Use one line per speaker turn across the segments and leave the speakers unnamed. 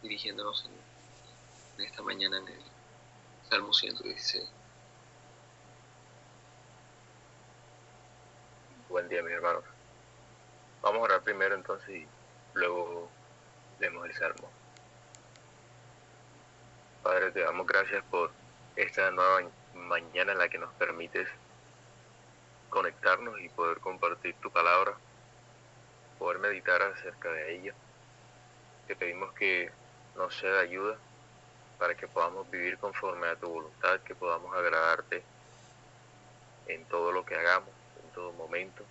dirigiéndonos en esta mañana en el Salmo 116.
Buen día, mis hermanos. Vamos a orar primero entonces y luego leemos el Salmo. Padre, te damos gracias por esta nueva mañana en la que nos permites conectarnos y poder compartir tu palabra, poder meditar acerca de ella. Te pedimos que nos sea de ayuda para que podamos vivir conforme a tu voluntad, que podamos agradarte en todo lo que hagamos, en todo momento,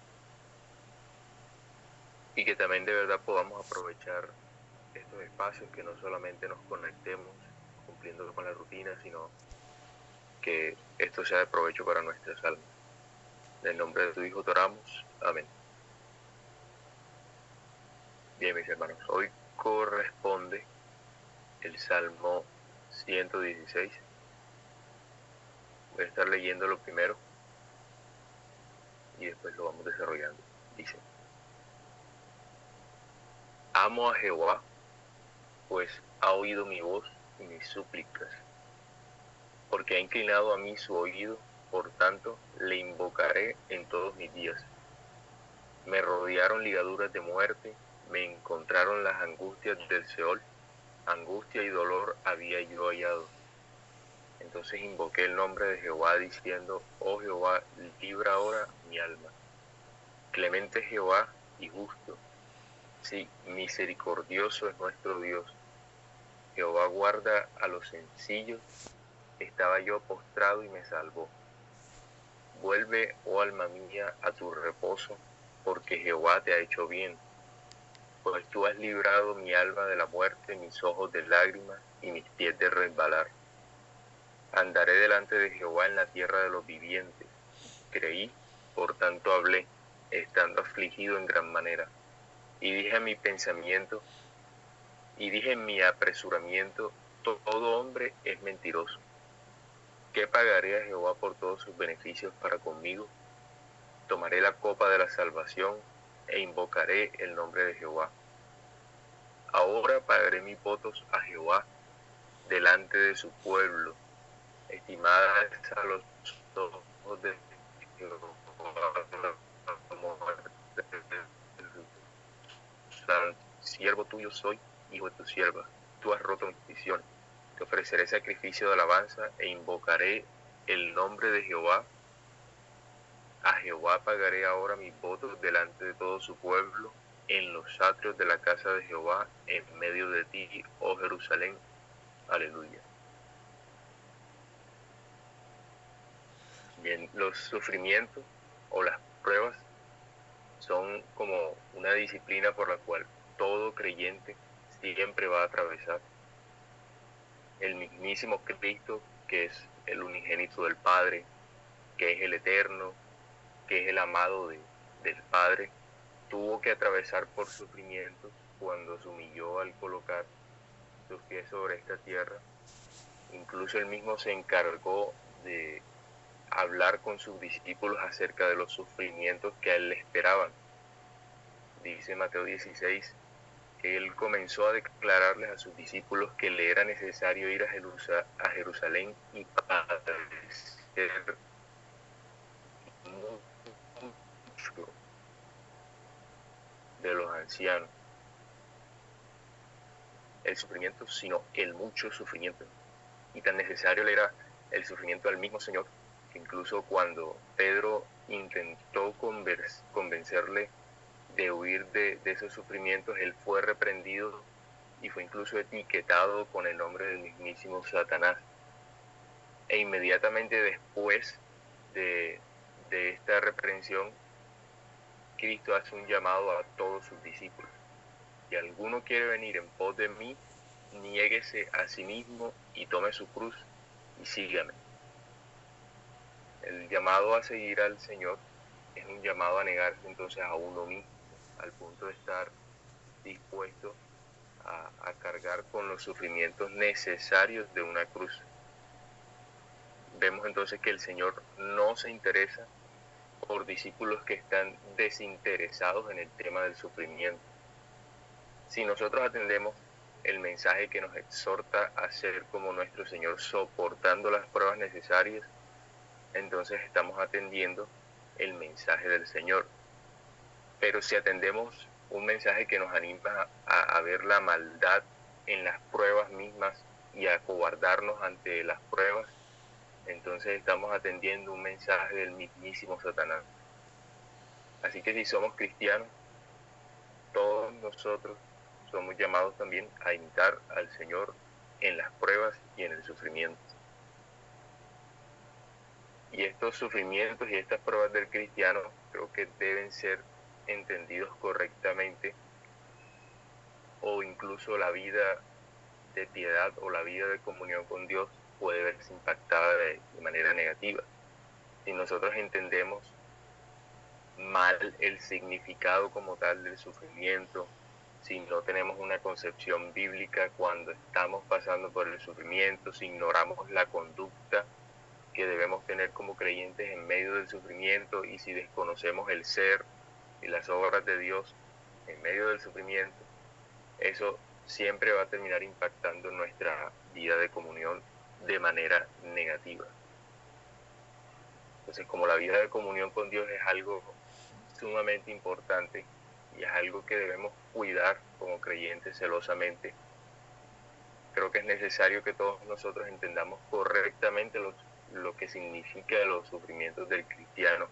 y que también de verdad podamos aprovechar estos espacios, que no solamente nos conectemos cumpliendo con la rutina, sino que esto sea de provecho para nuestras almas. En el nombre de tu Hijo te oramos. Amén. Bien, mis hermanos, hoy corresponde el Salmo 116. Voy a estar leyendo lo primero y después lo vamos desarrollando. Dice: Amo a Jehová, pues ha oído mi voz y mis súplicas, porque ha inclinado a mí su oído, por tanto le invocaré en todos mis días. Me rodearon ligaduras de muerte, me encontraron las angustias del Seol, angustia y dolor había yo hallado. Entonces invoqué el nombre de Jehová diciendo: Oh Jehová, libra ahora mi alma. Clemente Jehová y justo, sí, misericordioso es nuestro Dios. Jehová guarda a los sencillos, estaba yo postrado y me salvó. Vuelve, oh alma mía, a tu reposo, porque Jehová te ha hecho bien. Pues tú has librado mi alma de la muerte, mis ojos de lágrimas y mis pies de resbalar. Andaré delante de Jehová en la tierra de los vivientes. Creí, por tanto hablé, estando afligido en gran manera. Y dije en mi pensamiento, y dije en mi apresuramiento, todo hombre es mentiroso. ¿Qué pagaré a Jehová por todos sus beneficios para conmigo? Tomaré la copa de la salvación e invocaré el nombre de Jehová. Ahora pagaré mis votos a Jehová delante de su pueblo, estimada es a los ojos de Jehová la muerte siervo tuyo soy, hijo de tu sierva. Tú has roto mis prisiones. Te ofreceré sacrificio de alabanza e invocaré el nombre de Jehová. A Jehová pagaré ahora mis votos delante de todo su pueblo, en los atrios de la casa de Jehová, en medio de ti, oh Jerusalén. Aleluya. Bien, los sufrimientos o las pruebas son como una disciplina por la cual todo creyente siempre va a atravesar. El mismísimo Cristo, que es el unigénito del Padre, que es el eterno, que es el amado del Padre, tuvo que atravesar por sufrimientos cuando se humilló al colocar sus pies sobre esta tierra. Incluso él mismo se encargó de hablar con sus discípulos acerca de los sufrimientos que a él le esperaban. Dice Mateo 16, que él comenzó a declararles a sus discípulos que le era necesario ir a Jerusalén y padecer mucho de los ancianos. El sufrimiento, sino el mucho sufrimiento. Y tan necesario le era el sufrimiento al mismo Señor, que incluso cuando Pedro intentó convencerle de huir de esos sufrimientos, él fue reprendido y fue incluso etiquetado con el nombre del mismísimo Satanás. E inmediatamente después de esta reprensión, Cristo hace un llamado a todos sus discípulos. Si alguno quiere venir en pos de mí, niéguese a sí mismo y tome su cruz y sígame. El llamado a seguir al Señor es un llamado a negarse entonces a uno mismo, al punto de estar dispuesto a cargar con los sufrimientos necesarios de una cruz. Vemos entonces que el Señor no se interesa por discípulos que están desinteresados en el tema del sufrimiento. Si nosotros atendemos el mensaje que nos exhorta a ser como nuestro Señor, soportando las pruebas necesarias, entonces estamos atendiendo el mensaje del Señor. Pero si atendemos un mensaje que nos anima a ver la maldad en las pruebas mismas y a acobardarnos ante las pruebas, entonces estamos atendiendo un mensaje del mismísimo Satanás. Así que si somos cristianos, todos nosotros somos llamados también a imitar al Señor en las pruebas y en el sufrimiento. Y estos sufrimientos y estas pruebas del cristiano creo que deben ser entendidos correctamente, o incluso la vida de piedad o la vida de comunión con Dios puede verse impactada de manera negativa. Si nosotros entendemos mal el significado como tal del sufrimiento, si no tenemos una concepción bíblica cuando estamos pasando por el sufrimiento, si ignoramos la conducta que debemos tener como creyentes en medio del sufrimiento, y si desconocemos el ser y las obras de Dios en medio del sufrimiento, eso siempre va a terminar impactando nuestra vida de comunión de manera negativa. Entonces, como la vida de comunión con Dios es algo sumamente importante y es algo que debemos cuidar como creyentes celosamente, creo que es necesario que todos nosotros entendamos correctamente lo que significa los sufrimientos del cristiano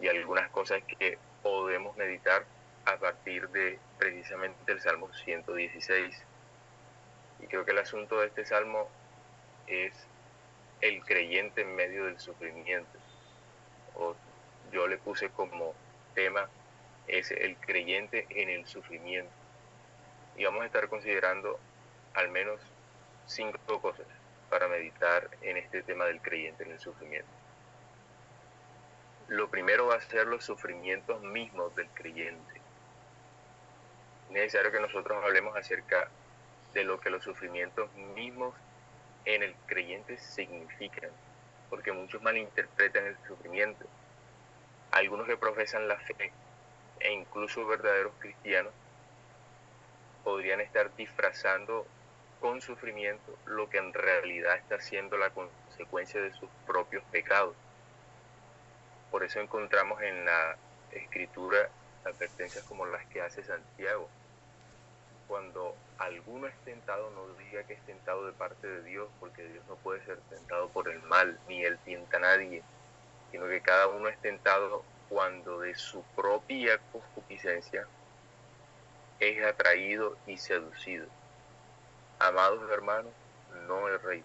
y algunas cosas que podemos meditar a partir de precisamente el Salmo 116. Y creo que el asunto de este salmo es el creyente en medio del sufrimiento, o yo le puse como tema, es el creyente en el sufrimiento. Y vamos a estar considerando al menos 5 cosas para meditar en este tema del creyente en el sufrimiento. Lo primero va a ser los sufrimientos mismos del creyente. Es necesario que nosotros hablemos acerca de lo que los sufrimientos mismos en el creyente significan, porque muchos malinterpretan el sufrimiento. Algunos que profesan la fe e incluso verdaderos cristianos podrían estar disfrazando con sufrimiento lo que en realidad está siendo la consecuencia de sus propios pecados. Por eso encontramos en la Escritura advertencias como las que hace Santiago. Cuando alguno es tentado, no diga que es tentado de parte de Dios, porque Dios no puede ser tentado por el mal, ni Él tienta a nadie, sino que cada uno es tentado cuando de su propia concupiscencia es atraído y seducido. Amados hermanos, no erréis,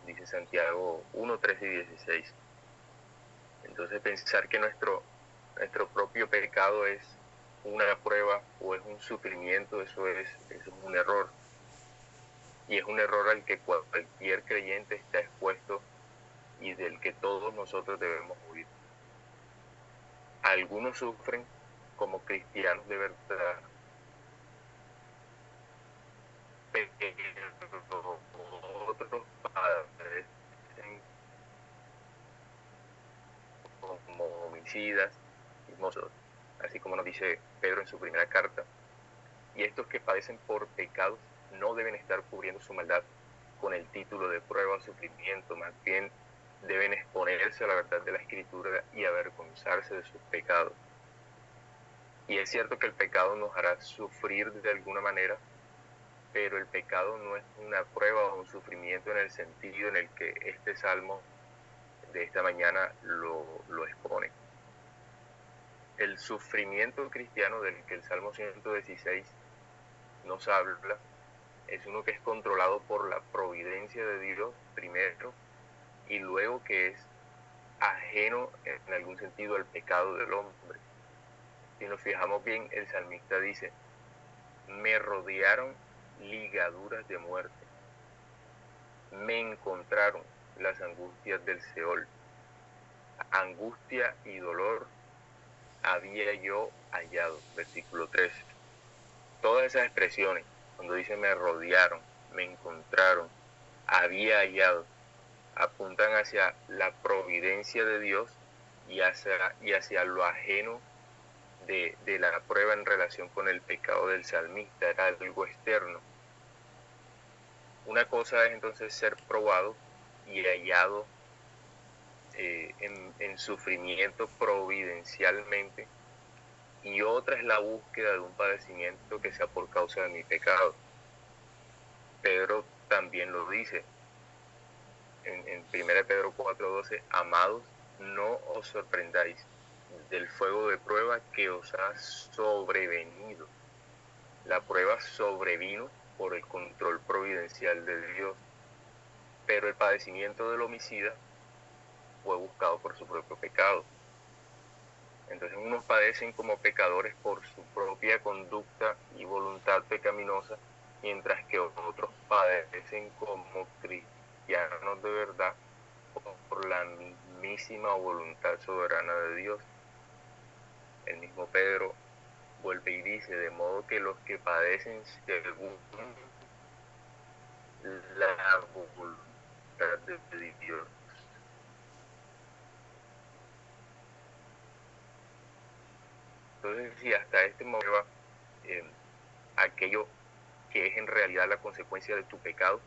dice Santiago 1, 13 y 16. Entonces pensar que nuestro propio pecado es una prueba o es un sufrimiento, eso es un error. Y es un error al que cualquier creyente está expuesto y del que todos nosotros debemos huir. Algunos sufren como cristianos de verdad, pero otros padecen como homicidas, chismosos, así como nos dice Pedro en su primera carta. Y estos que padecen por pecados no deben estar cubriendo su maldad con el título de prueba o sufrimiento, más bien deben exponerse a la verdad de la Escritura y avergonzarse de sus pecados. Y es cierto que el pecado nos hará sufrir de alguna manera, pero el pecado no es una prueba o un sufrimiento en el sentido en el que este salmo de esta mañana lo expone. El sufrimiento cristiano del que el Salmo 116 nos habla es uno que es controlado por la providencia de Dios primero, y luego que es ajeno en algún sentido al pecado del hombre. Si nos fijamos bien, el salmista dice: me rodearon ligaduras de muerte, me encontraron las angustias del Seol, angustia y dolor había yo hallado. Versículo 3. Todas esas expresiones, cuando dice me rodearon, me encontraron, había hallado, apuntan hacia la providencia de Dios y hacia lo ajeno de la prueba en relación con el pecado del salmista, era algo externo. Una cosa es entonces ser probado y hallado en sufrimiento providencialmente, y otra es la búsqueda de un padecimiento que sea por causa de mi pecado. Pedro también lo dice en 1 Pedro 4:12: amados, no os sorprendáis del fuego de prueba que os ha sobrevenido. La prueba sobrevino por el control providencial de Dios, pero el padecimiento del homicida fue buscado por su propio pecado. Entonces unos padecen como pecadores por su propia conducta y voluntad pecaminosa, mientras que otros padecen como cristianos de verdad por la mismísima voluntad soberana de Dios. El mismo Pedro vuelve y dice: de modo que los que padecen según la voluntad de Dios. Entonces, si hasta este momento aquello que es en realidad la consecuencia de tu pecado,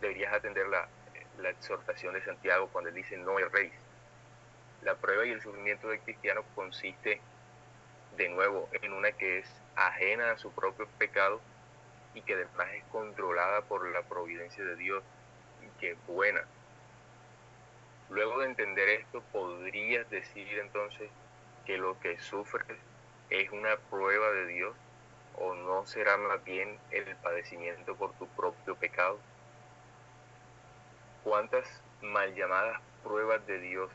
deberías atender la exhortación de Santiago cuando él dice: no erréis. La prueba y el sufrimiento del cristiano consiste, de nuevo, en una que es ajena a su propio pecado y que además es controlada por la providencia de Dios y que es buena. Luego de entender esto, podrías decir entonces que lo que sufres es una prueba de Dios, o no será más bien el padecimiento por tu propio pecado. ¿Cuántas mal llamadas pruebas de Dios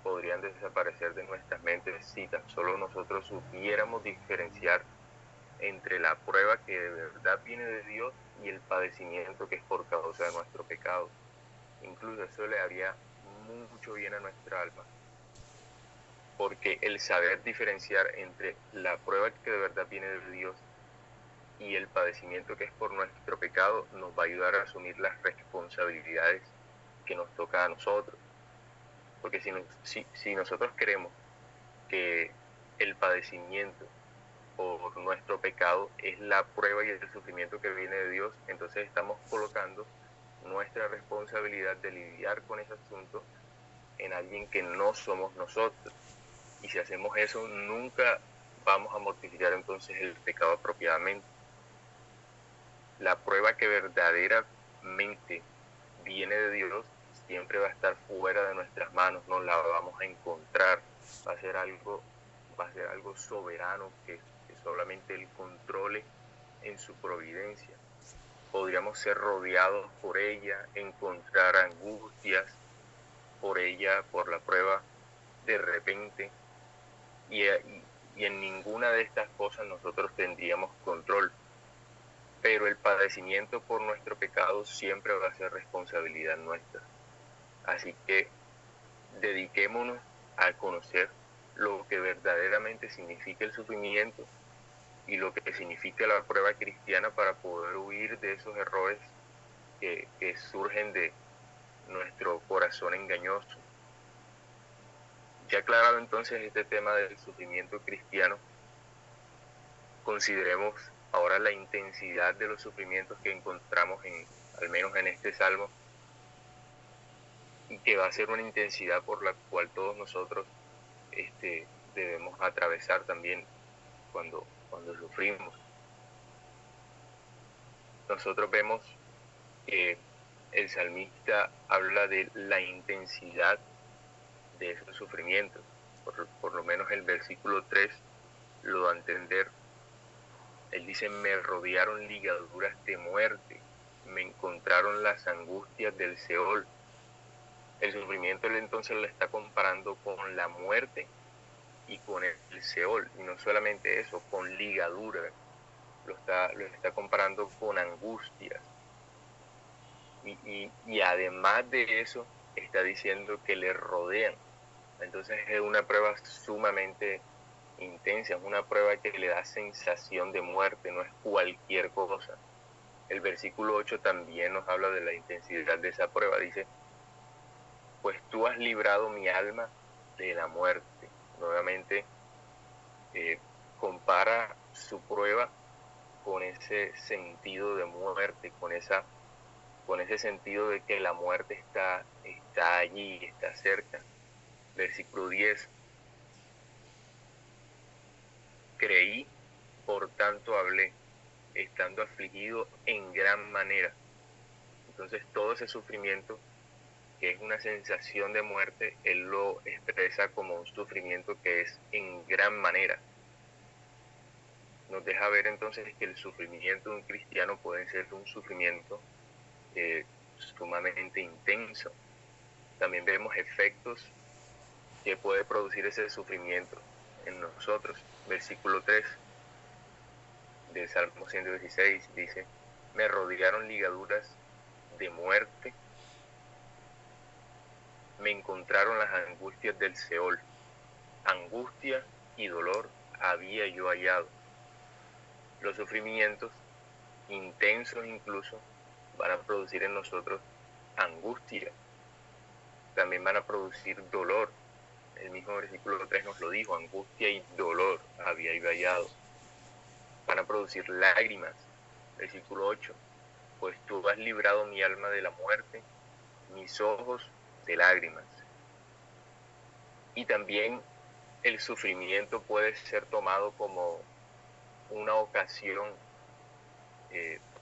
podrían desaparecer de nuestras mentes si tan solo nosotros supiéramos diferenciar entre la prueba que de verdad viene de Dios y el padecimiento que es por causa de nuestro pecado? Incluso eso le haría mucho bien a nuestra alma, porque el saber diferenciar entre la prueba que de verdad viene de Dios y el padecimiento que es por nuestro pecado nos va a ayudar a asumir las responsabilidades que nos toca a nosotros. Porque si nosotros creemos que el padecimiento por nuestro pecado es la prueba y el sufrimiento que viene de Dios, entonces estamos colocando nuestra responsabilidad de lidiar con ese asunto en alguien que no somos nosotros. Y si hacemos eso, nunca vamos a mortificar entonces el pecado apropiadamente. La prueba que verdaderamente viene de Dios siempre va a estar fuera de nuestras manos, no la vamos a encontrar, va a ser algo soberano que solamente Él controle en su providencia. Podríamos ser rodeados por ella, encontrar angustias por ella, por la prueba de repente, y en ninguna de estas cosas nosotros tendríamos control. Pero el padecimiento por nuestro pecado siempre va a ser responsabilidad nuestra. Así que dediquémonos a conocer lo que verdaderamente significa el sufrimiento y lo que significa la prueba cristiana para poder huir de esos errores que surgen de nuestro corazón engañoso. Ya aclarado entonces este tema del sufrimiento cristiano, consideremos ahora la intensidad de los sufrimientos que encontramos al menos en este salmo, y que va a ser una intensidad por la cual todos nosotros debemos atravesar también cuando sufrimos. Nosotros vemos que el salmista habla de la intensidad de esos sufrimientos. Por lo menos el versículo 3 lo da a entender. Él dice: me rodearon ligaduras de muerte, me encontraron las angustias del Seol. El sufrimiento él entonces lo está comparando con la muerte y con el Seol, y no solamente eso, con ligaduras, lo está comparando con angustias. Y además de eso, está diciendo que le rodean. Entonces es una prueba sumamente intensa, es una prueba que le da sensación de muerte, no es cualquier cosa. El versículo 8 también nos habla de la intensidad de esa prueba. Dice: pues tú has librado mi alma de la muerte. Nuevamente compara su prueba con ese sentido de muerte, con ese sentido de que la muerte está allí, está cerca. Versículo 10. Creí, por tanto hablé, estando afligido en gran manera. Entonces todo ese sufrimiento, que es una sensación de muerte, él lo expresa como un sufrimiento que es en gran manera. Nos deja ver entonces que el sufrimiento de un cristiano puede ser un sufrimiento sumamente intenso. También vemos efectos que puede producir ese sufrimiento en nosotros. Versículo 3 del Salmo 116 dice: me rodearon ligaduras de muerte, me encontraron las angustias del Seol. Angustia y dolor había yo hallado. Los sufrimientos intensos incluso van a producir en nosotros angustia, también van a producir dolor. El mismo versículo 3 nos lo dijo: angustia y dolor había yo hallado. Van a producir lágrimas. Versículo 8: pues tú has librado mi alma de la muerte, mis ojos de lágrimas. Y también el sufrimiento puede ser tomado como una ocasión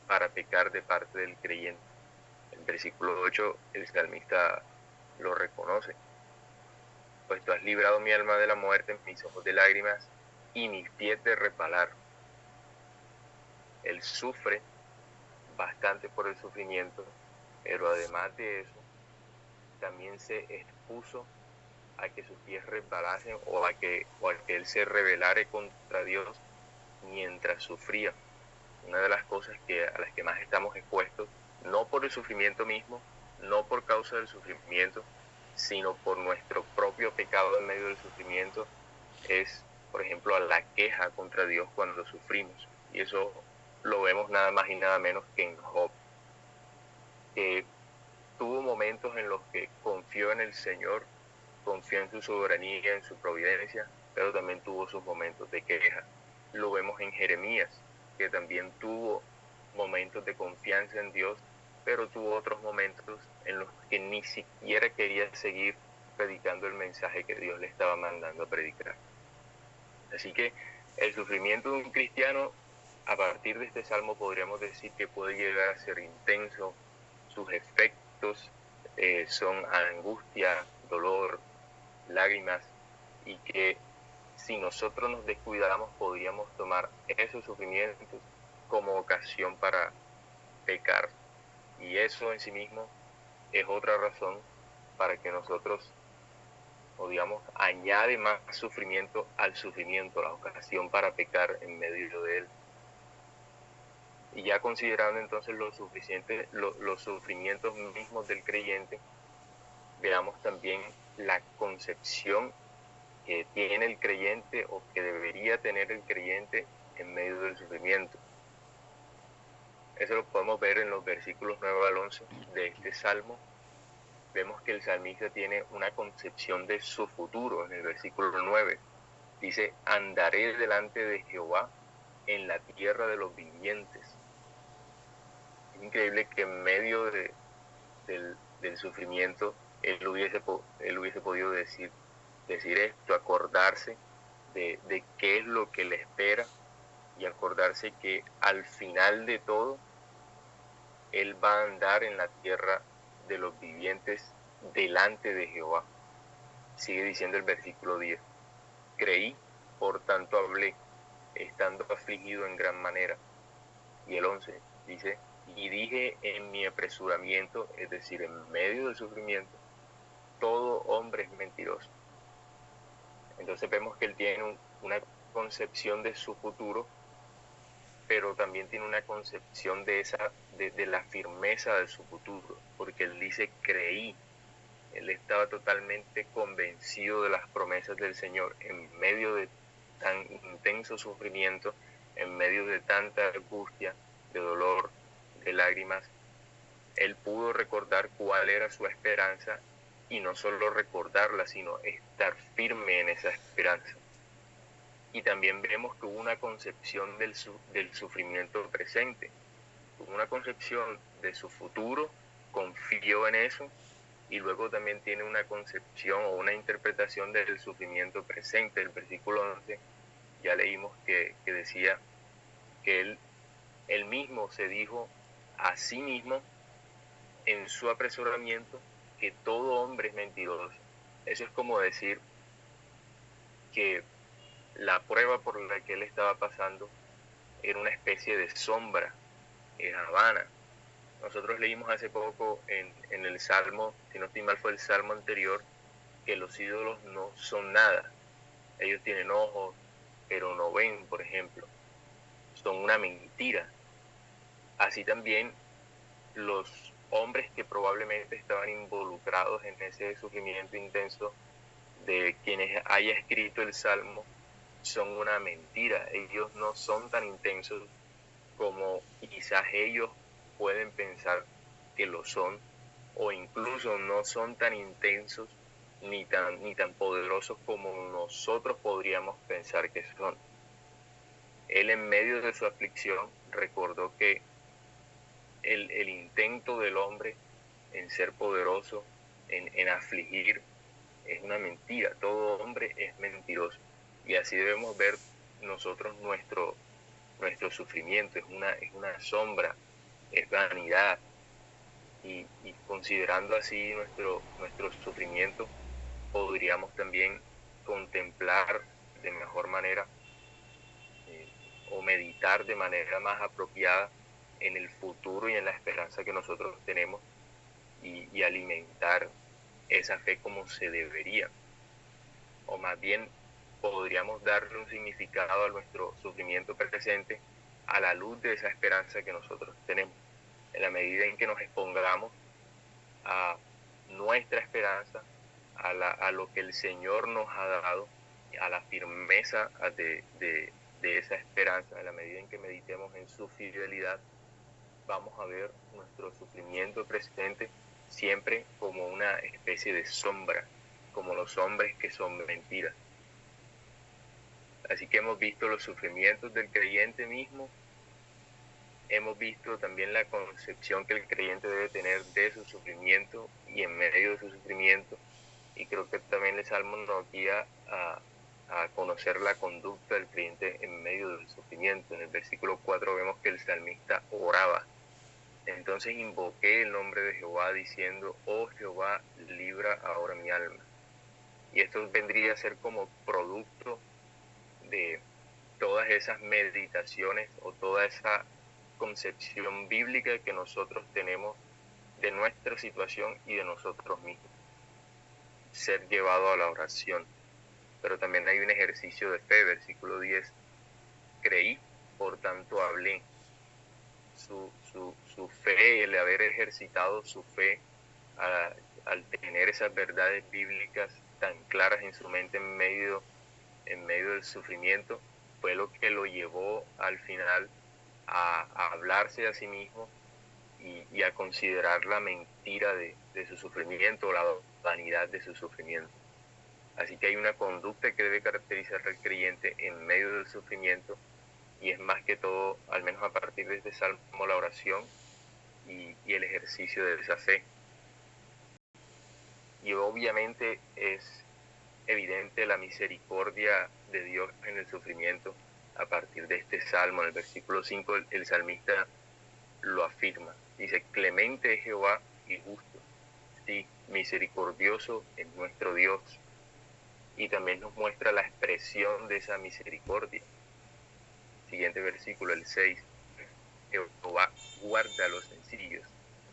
para pecar de parte del creyente. El versículo 8, el salmista lo reconoce: pues tú has librado mi alma de la muerte, mis ojos de lágrimas y mis pies de resbalar. Él sufre bastante por el sufrimiento, pero además de eso, también se expuso a que sus pies resbalasen o a que él se rebelare contra Dios mientras sufría. Una de las cosas a las que más estamos expuestos, no por el sufrimiento mismo, no por causa del sufrimiento, sino por nuestro propio pecado en medio del sufrimiento, es, por ejemplo, a la queja contra Dios cuando sufrimos. Y eso lo vemos nada más y nada menos que en Job, que tuvo momentos en los que confió en el Señor, confió en su soberanía, en su providencia, pero también tuvo sus momentos de queja. Lo vemos en Jeremías, que también tuvo momentos de confianza en Dios, pero tuvo otros momentos en los que ni siquiera quería seguir predicando el mensaje que Dios le estaba mandando a predicar. Así que el sufrimiento de un cristiano, a partir de este salmo, podríamos decir que puede llegar a ser intenso. Sus efectos son angustia, dolor, lágrimas, y que si nosotros nos descuidamos podríamos tomar esos sufrimientos como ocasión para pecar. Y eso en sí mismo es otra razón para que nosotros, o digamos, añade más sufrimiento al sufrimiento, la ocasión para pecar en medio de él. Y ya considerando entonces los sufrimientos mismos del creyente, veamos también la concepción que tiene el creyente o que debería tener el creyente en medio del sufrimiento. Eso lo podemos ver en los versículos 9 al 11 de este salmo. Vemos que el salmista tiene una concepción de su futuro. En el versículo 9 dice: andaré delante de Jehová en la tierra de los vivientes. Es increíble que en medio del sufrimiento él hubiese podido decir esto, acordarse de qué es lo que le espera, y acordarse que al final de todo él va a andar en la tierra de los vivientes delante de Jehová. Sigue diciendo el versículo 10: creí, por tanto hablé, estando afligido en gran manera. Y el 11 dice: y dije en mi apresuramiento, es decir, en medio del sufrimiento, todo hombre es mentiroso. Entonces vemos que él tiene una concepción de su futuro, pero también tiene una concepción de la firmeza de su futuro, porque él dice: creí. Él estaba totalmente convencido de las promesas del Señor en medio de tan intenso sufrimiento, en medio de tanta angustia, de dolor, de lágrimas. Él pudo recordar cuál era su esperanza, y no solo recordarla, sino estar firme en esa esperanza. Y también vemos que hubo una concepción del sufrimiento presente, hubo una concepción de su futuro, confió en eso, y luego también tiene una concepción o una interpretación del sufrimiento presente. El versículo 11 ya leímos que decía que él mismo se dijo a sí mismo en su apresuramiento que todo hombre es mentiroso. Eso es como decir que la prueba por la que él estaba pasando era una especie de sombra, era vana. Nosotros leímos hace poco en el Salmo, si no estoy mal fue el Salmo anterior, que los ídolos no son nada. Ellos tienen ojos, pero no ven, por ejemplo. Son una mentira. Así también los hombres que probablemente estaban involucrados en ese sufrimiento intenso de quienes haya escrito el Salmo son una mentira. Ellos no son tan intensos como quizás ellos pueden pensar que lo son, o incluso no son tan intensos ni tan poderosos como nosotros podríamos pensar que son. Él en medio de su aflicción recordó que el intento del hombre en ser poderoso, en afligir, es una mentira. Todo hombre es mentiroso. Y así debemos ver nosotros nuestro sufrimiento. Es una sombra, es vanidad. Y considerando así nuestro sufrimiento, podríamos también contemplar de mejor manera o meditar de manera más apropiada en el futuro y en la esperanza que nosotros tenemos y alimentar esa fe como se debería. O más bien podríamos darle un significado a nuestro sufrimiento presente a la luz de esa esperanza que nosotros tenemos. En la medida en que nos expongamos a nuestra esperanza, a lo que el Señor nos ha dado, a la firmeza de esa esperanza, en la medida en que meditemos en su fidelidad, vamos a ver nuestro sufrimiento presente siempre como una especie de sombra, como los hombres que son mentiras. Así que hemos visto los sufrimientos del creyente mismo, hemos visto también la concepción que el creyente debe tener de su sufrimiento y en medio de su sufrimiento, y creo que también el Salmo nos guía a conocer la conducta del creyente en medio del sufrimiento. En el versículo 4 vemos que el salmista oraba. Entonces invoqué el nombre de Jehová diciendo, oh Jehová, libra ahora mi alma. Y esto vendría a ser como producto de todas esas meditaciones o toda esa concepción bíblica que nosotros tenemos de nuestra situación y de nosotros mismos. Ser llevado a la oración. Pero también hay un ejercicio de fe, versículo 10. Creí, por tanto hablé. Su fe, el haber ejercitado su fe al tener esas verdades bíblicas tan claras en su mente en medio del sufrimiento, fue lo que lo llevó al final a hablarse a sí mismo y a considerar la mentira de su sufrimiento, la vanidad de su sufrimiento. Así que hay una conducta que debe caracterizar al creyente en medio del sufrimiento, y es más que todo, al menos a partir de este salmo, la oración y el ejercicio de esa fe. Y obviamente es evidente la misericordia de Dios en el sufrimiento. A partir de este salmo, en el versículo 5, el salmista lo afirma. Dice, clemente es Jehová y justo. Sí, misericordioso es nuestro Dios. Y también nos muestra la expresión de esa misericordia. Siguiente versículo, el 6. Jehová guarda a los sencillos.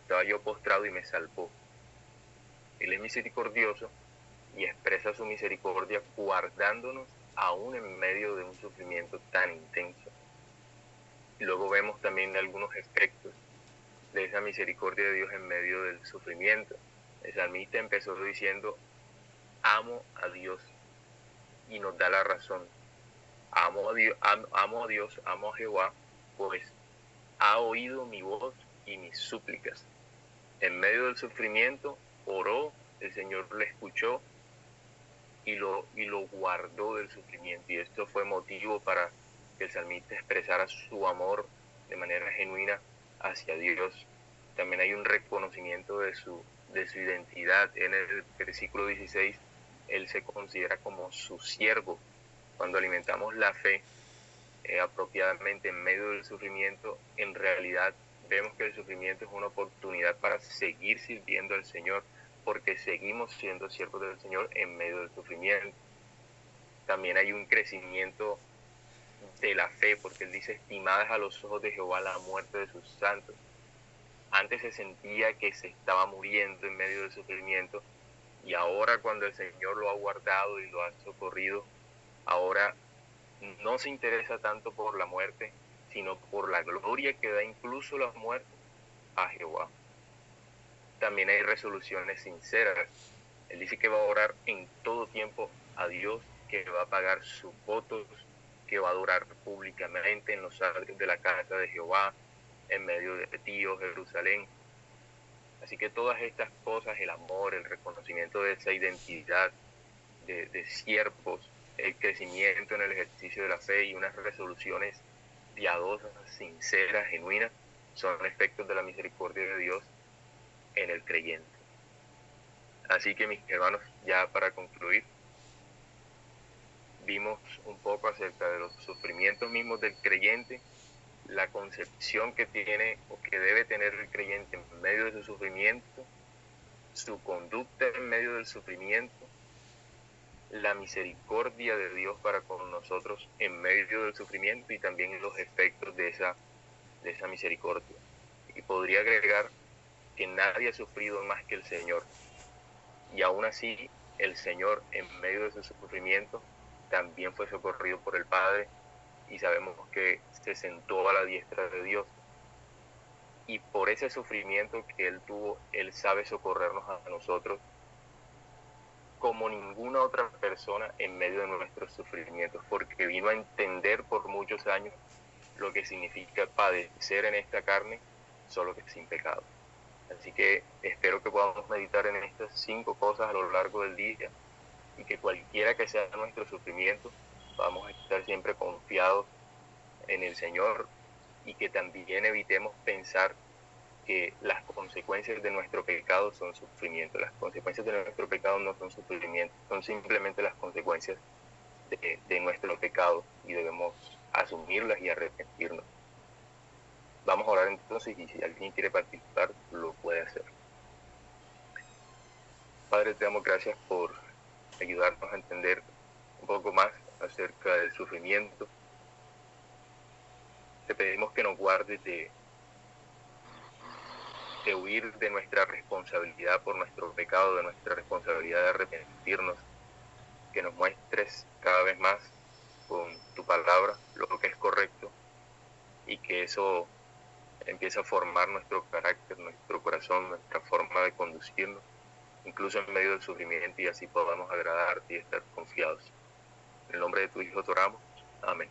Estaba yo postrado y me salvó. Él es misericordioso y expresa su misericordia guardándonos aún en medio de un sufrimiento tan intenso. Y luego vemos también algunos efectos de esa misericordia de Dios en medio del sufrimiento. El salmista empezó diciendo, amo a Dios, y nos da la razón. Amo a Dios, amo a Jehová, pues ha oído mi voz y mis súplicas. En medio del sufrimiento oró, el Señor le escuchó y lo guardó del sufrimiento. Y esto fue motivo para que el salmista expresara su amor de manera genuina hacia Dios. También hay un reconocimiento de su identidad. En el versículo 16, él se considera como su siervo. Cuando alimentamos la fe apropiadamente en medio del sufrimiento, en realidad vemos que el sufrimiento es una oportunidad para seguir sirviendo al Señor, porque seguimos siendo siervos del Señor en medio del sufrimiento. También hay un crecimiento de la fe, porque él dice: estimadas a los ojos de Jehová la muerte de sus santos. Antes se sentía que se estaba muriendo en medio del sufrimiento, y ahora, cuando el Señor lo ha guardado y lo ha socorrido, ahora no se interesa tanto por la muerte, sino por la gloria que da incluso la muerte a Jehová. También hay resoluciones sinceras. Él dice que va a orar en todo tiempo a Dios, que va a pagar sus votos, que va a adorar públicamente en los atrios de la casa de Jehová, en medio de Tío, Jerusalén. Así que todas estas cosas, el amor, el reconocimiento de esa identidad de siervos, el crecimiento en el ejercicio de la fe y unas resoluciones piadosas, sinceras, genuinas, son efectos de la misericordia de Dios en el creyente. Así que, mis hermanos, ya para concluir, vimos un poco acerca de los sufrimientos mismos del creyente, la concepción que tiene o que debe tener el creyente en medio de su sufrimiento, su conducta en medio del sufrimiento, la misericordia de Dios para con nosotros en medio del sufrimiento y también los efectos de esa misericordia. Y podría agregar que nadie ha sufrido más que el Señor. Y aún así, el Señor, en medio de su sufrimiento, también fue socorrido por el Padre, y sabemos que se sentó a la diestra de Dios. Y por ese sufrimiento que Él tuvo, Él sabe socorrernos a nosotros como ninguna otra persona en medio de nuestros sufrimientos, porque vino a entender por muchos años lo que significa padecer en esta carne, solo que sin pecado. Así que espero que podamos meditar en estas 5 cosas a lo largo del día, y que cualquiera que sea nuestro sufrimiento, vamos a estar siempre confiados en el Señor, y que también evitemos pensar que las consecuencias de nuestro pecado son sufrimiento. Las consecuencias de nuestro pecado no son sufrimiento, son simplemente las consecuencias de nuestro pecado, y debemos asumirlas y arrepentirnos. Vamos a orar entonces, y si alguien quiere participar, lo puede hacer. Padre, te damos gracias por ayudarnos a entender un poco más acerca del sufrimiento. Te pedimos que nos guardes de huir de nuestra responsabilidad por nuestro pecado, de nuestra responsabilidad de arrepentirnos, que nos muestres cada vez más con tu palabra lo que es correcto, y que eso empiece a formar nuestro carácter, nuestro corazón, nuestra forma de conducirnos, incluso en medio del sufrimiento, y así podamos agradarte y estar confiados. En el nombre de tu Hijo te oramos. Amén.